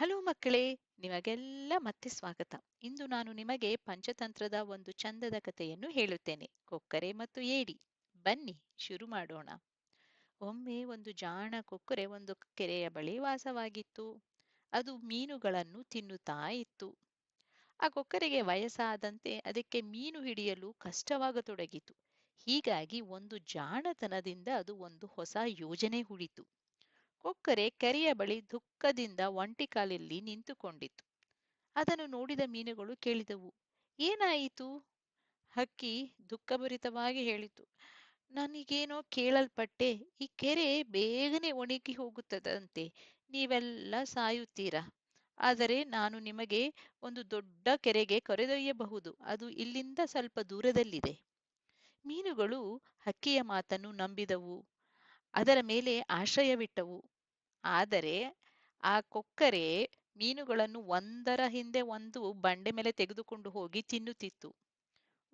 Hello ಮಕ್ಕಳೇ, ನಿಮಗೆಲ್ಲ ಮತ್ತೆ ಸ್ವಾಗತ. ಇಂದು ನಾನು ನಿಮಗೆ ಪಂಚತಂತ್ರದ ಒಂದು ಚಂದದ ಕಥೆಯನ್ನು ಹೇಳುತ್ತೇನೆ. ಕೊಕ್ಕರೆ ಮತ್ತು ಏಡಿ. ಬನ್ನಿ ಶುರು ಮಾಡೋಣ. ಒಮ್ಮೆ ಒಂದು ಜಾಣ ಕೊಕ್ಕರೆ ಒಂದು ಕೆರೆಯ ಬಳಿ ವಾಸವಾಗಿತ್ತು. ಅದು ಮೀನುಗಳನ್ನು ತಿನ್ನುತ್ತಾ ಇತ್ತು. ಆ ಕೊಕ್ಕರೆಗೆ ವಯಸ್ಸಾದಂತೆ ಅದಕ್ಕೆ ಮೀನು ಹಿಡಿಯಲು ಕಷ್ಟವಾಗತೊಡಗಿತು. ಹೀಗಾಗಿ ಒಂದು ಜಾಣತನದಿಂದ ಅದು ಒಂದು ಹೊಸ ಯೋಜನೆ ಹುಡಿತು. ಕೊಕ್ಕರೆ ಕೆರೆಯ ಬಳಿ ದುಃಖದಿಂದ ಒಂಟಿ ಕಾಲಲ್ಲಿ ನಿಂತುಕೊಂಡಿತು. ಅದನ್ನು ನೋಡಿದ ಮೀನುಗಳು ಕೇಳಿದವು, ಏನಾಯಿತು? ಹಕ್ಕಿ ದುಃಖಭರಿತವಾಗಿ ಹೇಳಿತು, ನನಗೇನೋ ಕೇಳಲ್ಪಟ್ಟೆ, ಈ ಕೆರೆ ಬೇಗನೆ ಒಣಗಿ ಹೋಗುತ್ತದಂತೆ, ನೀವೆಲ್ಲ ಸಾಯುತ್ತೀರಾ. ಆದರೆ ನಾನು ನಿಮಗೆ ಒಂದು ದೊಡ್ಡ ಕೆರೆಗೆ ಕರೆದೊಯ್ಯಬಹುದು, ಅದು ಇಲ್ಲಿಂದ ಸ್ವಲ್ಪ ದೂರದಲ್ಲಿದೆ. ಮೀನುಗಳು ಹಕ್ಕಿಯ ಮಾತನ್ನು ನಂಬಿದವು, ಅದರ ಮೇಲೆ ಆಶ್ರಯವಿಟ್ಟವು. ಆದರೆ ಆ ಕೊಕ್ಕರೆ ಮೀನುಗಳನ್ನು ಒಂದರ ಹಿಂದೆ ಒಂದು ಬಂಡೆ ಮೇಲೆ ತೆಗೆದುಕೊಂಡು ಹೋಗಿ ತಿನ್ನುತ್ತಿತ್ತು.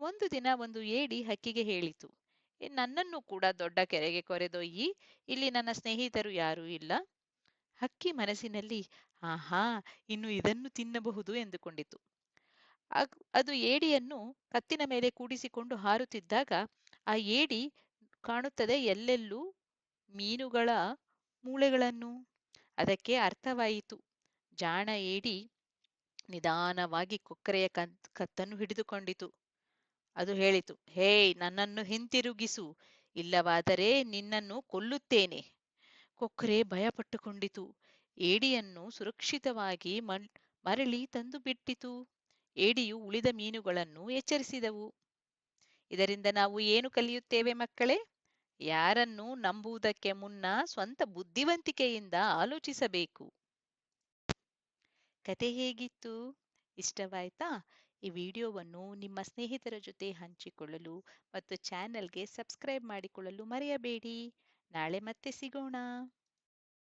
ಒಂದು ದಿನ ಒಂದು ಏಡಿ ಹಕ್ಕಿಗೆ ಹೇಳಿತು, ನನ್ನನ್ನು ಕೂಡ ದೊಡ್ಡ ಕೆರೆಗೆ ಕರೆದೊಯ್ಯಿ, ಇಲ್ಲಿ ನನ್ನ ಸ್ನೇಹಿತರು ಯಾರೂ ಇಲ್ಲ. ಹಕ್ಕಿ ಮನಸ್ಸಿನಲ್ಲಿ, ಆಹಾ, ಇನ್ನು ಇದನ್ನು ತಿನ್ನಬಹುದು ಎಂದುಕೊಂಡಿತು. ಅದು ಏಡಿಯನ್ನು ಕತ್ತಿನ ಮೇಲೆ ಕೂಡಿಸಿಕೊಂಡು ಹಾರುತ್ತಿದ್ದಾಗ ಆ ಏಡಿ ಕಾಣುತ್ತದೆ ಎಲ್ಲೆಲ್ಲೂ ಮೀನುಗಳ ಮೂಳೆಗಳನ್ನು. ಅದಕ್ಕೆ ಅರ್ಥವಾಯಿತು. ಜಾಣ ಏಡಿ ನಿಧಾನವಾಗಿ ಕೊಕ್ಕರೆಯ ಕತ್ತನ್ನು ಹಿಡಿದುಕೊಂಡಿತು. ಅದು ಹೇಳಿತು, ಹೇಯ್, ನನ್ನನ್ನು ಹಿಂತಿರುಗಿಸು, ಇಲ್ಲವಾದರೆ ನಿನ್ನನ್ನು ಕೊಲ್ಲುತ್ತೇನೆ. ಕೊಕ್ಕರೆ ಭಯಪಟ್ಟುಕೊಂಡಿತು. ಏಡಿಯನ್ನು ಸುರಕ್ಷಿತವಾಗಿ ಮರಳಿ ತಂದು ಬಿಟ್ಟಿತು. ಏಡಿಯು ಉಳಿದ ಮೀನುಗಳನ್ನು ಎಚ್ಚರಿಸಿದವು. ಇದರಿಂದ ನಾವು ಏನು ಕಲಿಯುತ್ತೇವೆ ಮಕ್ಕಳೇ? ಯಾರನ್ನು ನಂಬುವುದಕ್ಕೆ ಮುನ್ನ ಸ್ವಂತ ಬುದ್ಧಿವಂತಿಕೆಯಿಂದ ಆಲೋಚಿಸಬೇಕು. ಕತೆ ಹೇಗಿತ್ತು? ಇಷ್ಟವಾಯ್ತಾ? ಈ ವಿಡಿಯೋವನ್ನು ನಿಮ್ಮ ಸ್ನೇಹಿತರ ಜೊತೆ ಹಂಚಿಕೊಳ್ಳಲು ಮತ್ತು ಚಾನೆಲ್ಗೆ ಸಬ್ಸ್ಕ್ರೈಬ್ ಮಾಡಿಕೊಳ್ಳಲು ಮರೆಯಬೇಡಿ. ನಾಳೆ ಮತ್ತೆ ಸಿಗೋಣ.